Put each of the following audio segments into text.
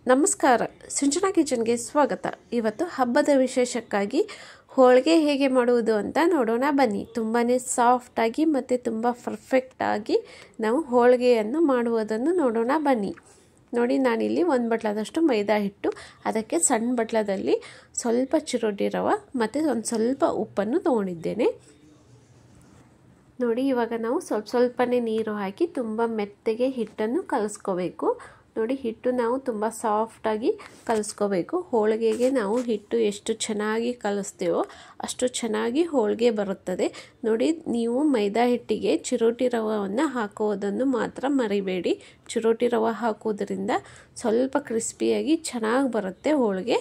ನಮಸ್ಕಾರ, ಸಿಂಚನಾ ಕಿಚನ್ಗೆ ಸ್ವಾಗತ. ಇವತ್ತು ಹಬ್ಬದ ವಿಶೇಷಕ್ಕಾಗಿ ಹೋಳಿಗೆ ಹೇಗೆ ಮಾಡುವುದು ಅಂತ ನೋಡೋಣ ಬನ್ನಿ. ತುಂಬಾ ಸಾಫ್ಟಾಗಿ ಮತ್ತು ತುಂಬ ಪರ್ಫೆಕ್ಟಾಗಿ ನಾವು ಹೋಳಿಗೆಯನ್ನು ಮಾಡುವುದನ್ನು ನೋಡೋಣ ಬನ್ನಿ. ನೋಡಿ, ನಾನಿಲ್ಲಿ 1 ಬಟ್ಲದಷ್ಟು ಮೈದಾ ಹಿಟ್ಟು, ಅದಕ್ಕೆ ಸಣ್ಣ ಬಟ್ಲದಲ್ಲಿ ಸ್ವಲ್ಪ ಚಿರೋಟಿ ರವೆ ಮತ್ತು ಒಂದು ಸ್ವಲ್ಪ ಉಪ್ಪನ್ನು ತೊಗೊಂಡಿದ್ದೇನೆ. ನೋಡಿ, ಇವಾಗ ನಾವು ಸ್ವಲ್ಪನೇ ನೀರು ಹಾಕಿ ತುಂಬ ಮೆತ್ತಗೆ ಹಿಟ್ಟನ್ನು ಕಲಿಸ್ಕೋಬೇಕು. ನೋಡಿ, ಹಿಟ್ಟು ನಾವು ತುಂಬ ಸಾಫ್ಟಾಗಿ ಕಲಿಸ್ಕೋಬೇಕು. ಹೋಳಿಗೆಗೆ ನಾವು ಹಿಟ್ಟು ಎಷ್ಟು ಚೆನ್ನಾಗಿ ಕಲಿಸ್ತೀವೋ ಅಷ್ಟು ಚೆನ್ನಾಗಿ ಹೋಳಿಗೆ ಬರುತ್ತದೆ. ನೋಡಿ, ನೀವು ಮೈದಾ ಹಿಟ್ಟಿಗೆ ಚಿರೋಟಿ ರವೆಯನ್ನು ಹಾಕೋದನ್ನು ಮಾತ್ರ ಮರಿಬೇಡಿ. ಚಿರೋಟಿ ರವೆ ಹಾಕೋದ್ರಿಂದ ಸ್ವಲ್ಪ ಕ್ರಿಸ್ಪಿಯಾಗಿ ಚೆನ್ನಾಗಿ ಬರುತ್ತೆ ಹೋಳಿಗೆ.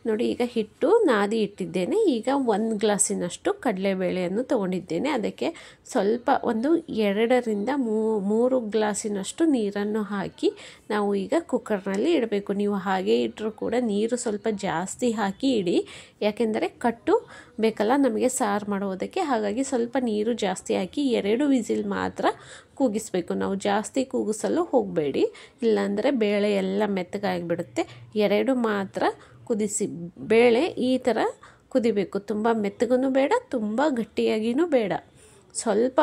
ನೋಡಿ, ಈಗ ಹಿಟ್ಟು ನಾದಿ ಇಟ್ಟಿದ್ದೇನೆ. ಈಗ 1 ಗ್ಲಾಸಿನಷ್ಟು ಕಡಲೆಬೇಳೆಯನ್ನು ತೊಗೊಂಡಿದ್ದೇನೆ. ಅದಕ್ಕೆ ಸ್ವಲ್ಪ 2 ರಿಂದ 3 ಗ್ಲಾಸಿನಷ್ಟು ನೀರನ್ನು ಹಾಕಿ ನಾವು ಈಗ ಕುಕ್ಕರ್ನಲ್ಲಿ ಇಡಬೇಕು. ನೀವು ಹಾಗೆ ಇಟ್ಟರೂ ಕೂಡ ನೀರು ಸ್ವಲ್ಪ ಜಾಸ್ತಿ ಹಾಕಿ ಇಡಿ, ಯಾಕೆಂದರೆ ಕಟ್ಟು ಬೇಕಲ್ಲ ನಮಗೆ ಸಾರು ಮಾಡೋದಕ್ಕೆ. ಹಾಗಾಗಿ ಸ್ವಲ್ಪ ನೀರು ಜಾಸ್ತಿ ಹಾಕಿ 2 ವಿಸಿಲ್ ಮಾತ್ರ ಕೂಗಿಸ್ಬೇಕು. ನಾವು ಜಾಸ್ತಿ ಕೂಗಿಸಲು ಹೋಗಬೇಡಿ, ಇಲ್ಲಾಂದರೆ ಬೇಳೆ ಎಲ್ಲ ಮೆತ್ತಗಾಗಿಬಿಡುತ್ತೆ. 2 ಮಾತ್ರ ಕುದಿಸಿ. ಬೇಳೆ ಈ ಥರ ಕುದಿಬೇಕು. ತುಂಬ ಮೆತ್ತಗೂ ಬೇಡ, ತುಂಬ ಗಟ್ಟಿಯಾಗಿಯೂ ಬೇಡ. ಸ್ವಲ್ಪ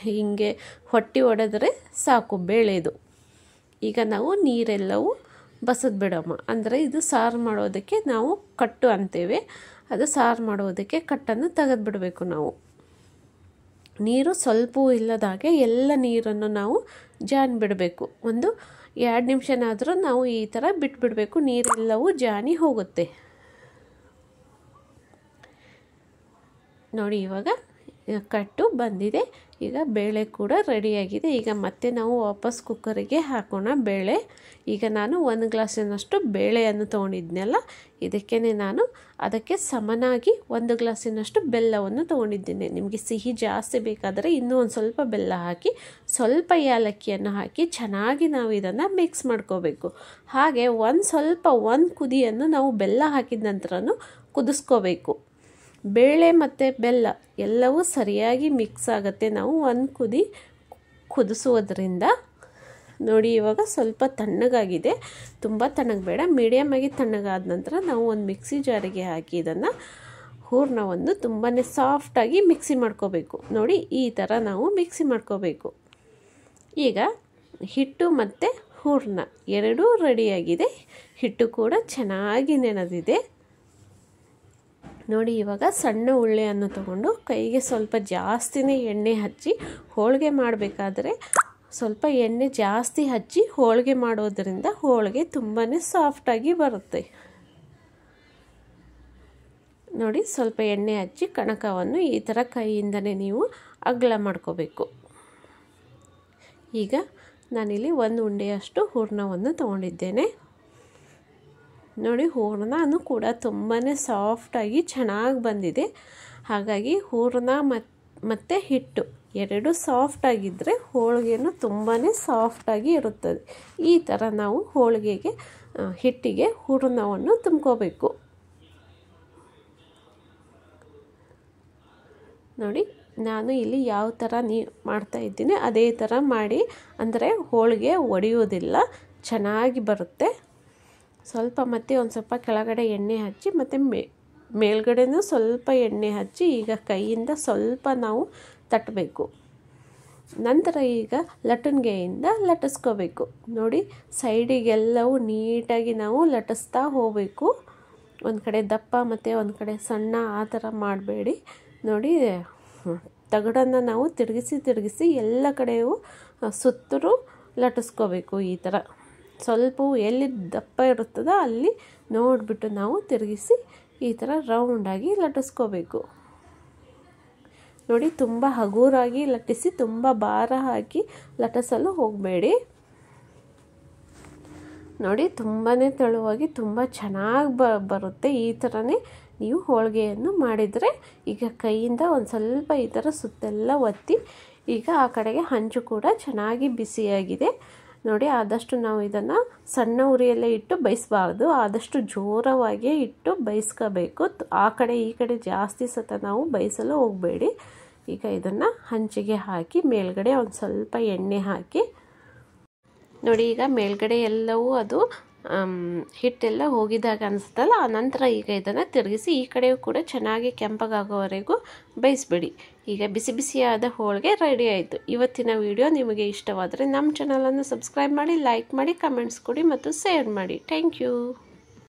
ಹಿಂಗೆ ಹೊಟ್ಟೆ ಒಡೆದರೆ ಸಾಕು ಬೇಳೆದು. ಈಗ ನಾವು ನೀರೆಲ್ಲವೂ ಬಸದ್ ಬಿಡೋಣ. ಅಂದರೆ ಇದು ಸಾರು ಮಾಡೋದಕ್ಕೆ ನಾವು ಕಟ್ಟು ಅಂತೇವೆ. ಅದು ಸಾರು ಮಾಡೋದಕ್ಕೆ ಕಟ್ಟನ್ನು ತೆಗೆದು ಬಿಡಬೇಕು. ನಾವು ನೀರು ಸ್ವಲ್ಪವೂ ಇಲ್ಲದಾಗೆ ಎಲ್ಲ ನೀರನ್ನು ನಾವು ಜಾನ್ ಬಿಡಬೇಕು. 1-2 ನಿಮಿಷನಾದರೂ ನಾವು ಈ ಥರ ಬಿಟ್ಬಿಡಬೇಕು. ನೀರೆಲ್ಲವೂ ಜಾನಿ ಹೋಗುತ್ತೆ. ನೋಡಿ, ಇವಾಗ ಕಟ್ಟು ಬಂದಿದೆ. ಈಗ ಬೇಳೆ ಕೂಡ ರೆಡಿಯಾಗಿದೆ. ಈಗ ಮತ್ತೆ ನಾವು ವಾಪಸ್ ಕುಕ್ಕರಿಗೆ ಹಾಕೋಣ ಬೇಳೆ. ಈಗ ನಾನು 1 ಗ್ಲಾಸಿನಷ್ಟು ಬೇಳೆಯನ್ನು ತೊಗೊಂಡಿದ್ನಲ್ಲ, ಅದಕ್ಕೆ ಸಮನಾಗಿ 1 ಗ್ಲಾಸಿನಷ್ಟು ಬೆಲ್ಲವನ್ನು ತೊಗೊಂಡಿದ್ದೇನೆ. ನಿಮಗೆ ಸಿಹಿ ಜಾಸ್ತಿ ಬೇಕಾದರೆ ಇನ್ನೂ ಒಂದು ಸ್ವಲ್ಪ ಬೆಲ್ಲ ಹಾಕಿ, ಸ್ವಲ್ಪ ಏಲಕ್ಕಿಯನ್ನು ಹಾಕಿ ಚೆನ್ನಾಗಿ ನಾವು ಇದನ್ನು ಮಿಕ್ಸ್ ಮಾಡ್ಕೋಬೇಕು. ಹಾಗೆ ಒಂದು ಕುದಿಯನ್ನು ನಾವು ಬೆಲ್ಲ ಹಾಕಿದ ನಂತರನೂ ಕುದಿಸ್ಕೋಬೇಕು. ಬೇಳೆ ಮತ್ತು ಬೆಲ್ಲ ಎಲ್ಲವೂ ಸರಿಯಾಗಿ ಮಿಕ್ಸ್ ಆಗುತ್ತೆ ನಾವು 1 ಕುದಿ ಕುದಿಸೋದ್ರಿಂದ. ನೋಡಿ, ಇವಾಗ ಸ್ವಲ್ಪ ತಣ್ಣಗಾಗಿದೆ. ತುಂಬ ತಣ್ಣಗೆ ಬೇಡ, ಮೀಡಿಯಮ್ ಆಗಿ ತಣ್ಣಗಾದ ನಂತರ ನಾವು ಒಂದು ಮಿಕ್ಸಿ ಜಾರಿಗೆ ಹಾಕಿ ಇದನ್ನು ಹೂರಣವನ್ನು ತುಂಬಾ ಸಾಫ್ಟಾಗಿ ಮಿಕ್ಸಿ ಮಾಡ್ಕೋಬೇಕು. ನೋಡಿ, ಈ ಥರ ನಾವು ಮಿಕ್ಸಿ ಮಾಡ್ಕೋಬೇಕು. ಈಗ ಹಿಟ್ಟು ಮತ್ತು ಹೂರಣ ಎರಡೂ ರೆಡಿಯಾಗಿದೆ. ಹಿಟ್ಟು ಕೂಡ ಚೆನ್ನಾಗಿ ನೆನೆದಿದೆ. ನೋಡಿ, ಇವಾಗ ಸಣ್ಣ ಉಳ್ಳೆಯನ್ನು ತಗೊಂಡು ಕೈಗೆ ಸ್ವಲ್ಪ ಜಾಸ್ತಿನೇ ಎಣ್ಣೆ ಹಚ್ಚಿ, ಹೋಳಿಗೆ ಮಾಡಬೇಕಾದ್ರೆ ಸ್ವಲ್ಪ ಎಣ್ಣೆ ಜಾಸ್ತಿ ಹಚ್ಚಿ ಹೋಳಿಗೆ ಮಾಡೋದರಿಂದ ಹೋಳಿಗೆ ತುಂಬಾ ಸಾಫ್ಟಾಗಿ ಬರುತ್ತೆ. ನೋಡಿ, ಸ್ವಲ್ಪ ಎಣ್ಣೆ ಹಚ್ಚಿ ಕಣಕವನ್ನು ಈ ಥರ ಕೈಯಿಂದನೇ ನೀವು ಅಗಲ ಮಾಡ್ಕೋಬೇಕು. ಈಗ ನಾನಿಲ್ಲಿ 1 ಉಂಡೆಯಷ್ಟು ಹೂರಣವನ್ನು ತೊಗೊಂಡಿದ್ದೇನೆ. ನೋಡಿ, ಹೂರಣನೂ ಕೂಡ ತುಂಬಾ ಸಾಫ್ಟಾಗಿ ಚೆನ್ನಾಗಿ ಬಂದಿದೆ. ಹಾಗಾಗಿ ಹೂರಣ ಮತ್ತು ಹಿಟ್ಟು ಎರಡೂ ಸಾಫ್ಟಾಗಿದ್ದರೆ ಹೋಳಿಗೆನೂ ತುಂಬಾ ಸಾಫ್ಟಾಗಿ ಇರುತ್ತದೆ. ಈ ಥರ ನಾವು ಹಿಟ್ಟಿಗೆ ಹೂರಣವನ್ನು ತುಂಬ್ಕೋಬೇಕು. ನೋಡಿ, ನಾನು ಇಲ್ಲಿ ಯಾವ ಥರ ಮಾಡ್ತಾಯಿದ್ದೀನಿ ಅದೇ ಥರ ಮಾಡಿ, ಅಂದರೆ ಹೋಳಿಗೆ ಒಡೆಯೋದಿಲ್ಲ, ಚೆನ್ನಾಗಿ ಬರುತ್ತೆ. ಮತ್ತೆ ಒಂದು ಸ್ವಲ್ಪ ಕೆಳಗಡೆ ಎಣ್ಣೆ ಹಚ್ಚಿ ಮತ್ತು ಮೇಲ್ಗಡೆನೂ ಸ್ವಲ್ಪ ಎಣ್ಣೆ ಹಚ್ಚಿ ಈಗ ಕೈಯಿಂದ ಸ್ವಲ್ಪ ನಾವು ತಟ್ಟಬೇಕು. ನಂತರ ಈಗ ಲಟ್ಟಣಿಗೆಯಿಂದ ಲಟ್ಟಿಸ್ಕೋಬೇಕು. ನೋಡಿ, ಸೈಡಿಗೆಲ್ಲವೂ ನೀಟಾಗಿ ನಾವು ಲಟ್ಟಿಸ್ತಾ ಹೋಗಬೇಕು. ಒಂದು ಕಡೆ ದಪ್ಪ ಮತ್ತು ಒಂದು ಕಡೆ ಸಣ್ಣ ಆ ಥರ ಮಾಡಬೇಡಿ. ನೋಡಿ, ತಗಡನ್ನು ನಾವು ತಿರುಗಿಸಿ ಎಲ್ಲ ಕಡೆಯೂ ಸುತ್ತಲೂ ಲಟ್ಟಿಸ್ಕೋಬೇಕು. ಈ ಥರ ಸ್ವಲ್ಪ ಎಲ್ಲಿ ದಪ್ಪ ಇರುತ್ತದೋ ಅಲ್ಲಿ ನೋಡಿಬಿಟ್ಟು ನಾವು ತಿರುಗಿಸಿ ಈ ಥರ ರೌಂಡಾಗಿ ಲಟ್ಟಿಸ್ಕೋಬೇಕು. ನೋಡಿ, ತುಂಬ ಹಗುರಾಗಿ ಲಟ್ಟಿಸಿ, ತುಂಬ ಭಾರ ಹಾಕಿ ಲಟ್ಟಿಸಲು ಹೋಗಬೇಡಿ. ನೋಡಿ, ತುಂಬಾ ತೆಳುವಾಗಿ ತುಂಬ ಚೆನ್ನಾಗಿ ಬರುತ್ತೆ. ಈ ಥರನೇ ನೀವು ಹೋಳಿಗೆಯನ್ನು ಮಾಡಿದರೆ ಈಗ ಕೈಯಿಂದ ಒಂದು ಸ್ವಲ್ಪ ಈ ಥರ ಸುತ್ತೆಲ್ಲ ಒತ್ತಿ, ಈಗ ಆ ಕಡೆಗೆ ಹಂಚು ಕೂಡ ಚೆನ್ನಾಗಿ ಬಿಸಿಯಾಗಿದೆ. ನೋಡಿ, ಆದಷ್ಟು ನಾವು ಇದನ್ನು ಸಣ್ಣ ಉರಿಯಲ್ಲೇ ಇಟ್ಟು ಬೇಯಿಸಬಾರ್ದು, ಆದಷ್ಟು ಜೋರವಾಗಿಯೇ ಇಟ್ಟು ಬೇಯಿಸ್ಕೋಬೇಕು. ಆ ಕಡೆ ಈ ಕಡೆ ಜಾಸ್ತಿ ಸತ ನಾವು ಬೇಯಿಸಲು ಹೋಗಬೇಡಿ. ಈಗ ಇದನ್ನು ಹಂಚಿಗೆ ಹಾಕಿ ಮೇಲ್ಗಡೆ ಒಂದು ಸ್ವಲ್ಪ ಎಣ್ಣೆ ಹಾಕಿ ನೋಡಿ ಈಗ ಮೇಲ್ಗಡೆ ಎಲ್ಲವೂ ಅದು ಹಿಟ್ಟೆಲ್ಲ ಹೋಗಿದಾಗ ಅನಿಸುತ್ತಲ್ಲ, ಆನಂತರ ಈಗ ಇದನ್ನು ತಿರುಗಿಸಿ ಈ ಕಡೆಯೂ ಕೂಡ ಚೆನ್ನಾಗಿ ಕೆಂಪಗಾಗೋವರೆಗೂ ಬೇಯಿಸ್ಬಿಡಿ. ಈಗ ಬಿಸಿ ಬಿಸಿಯಾದ ಹೋಳಿಗೆ ರೆಡಿ ಆಯಿತು. ಇವತ್ತಿನ ವಿಡಿಯೋ ನಿಮಗೆ ಇಷ್ಟವಾದರೆ ನಮ್ಮ ಚಾನಲನ್ನು ಸಬ್ಸ್ಕ್ರೈಬ್ ಮಾಡಿ, ಲೈಕ್ ಮಾಡಿ, ಕಮೆಂಟ್ಸ್ ಕೊಡಿ ಮತ್ತು ಶೇರ್ ಮಾಡಿ. Thank you.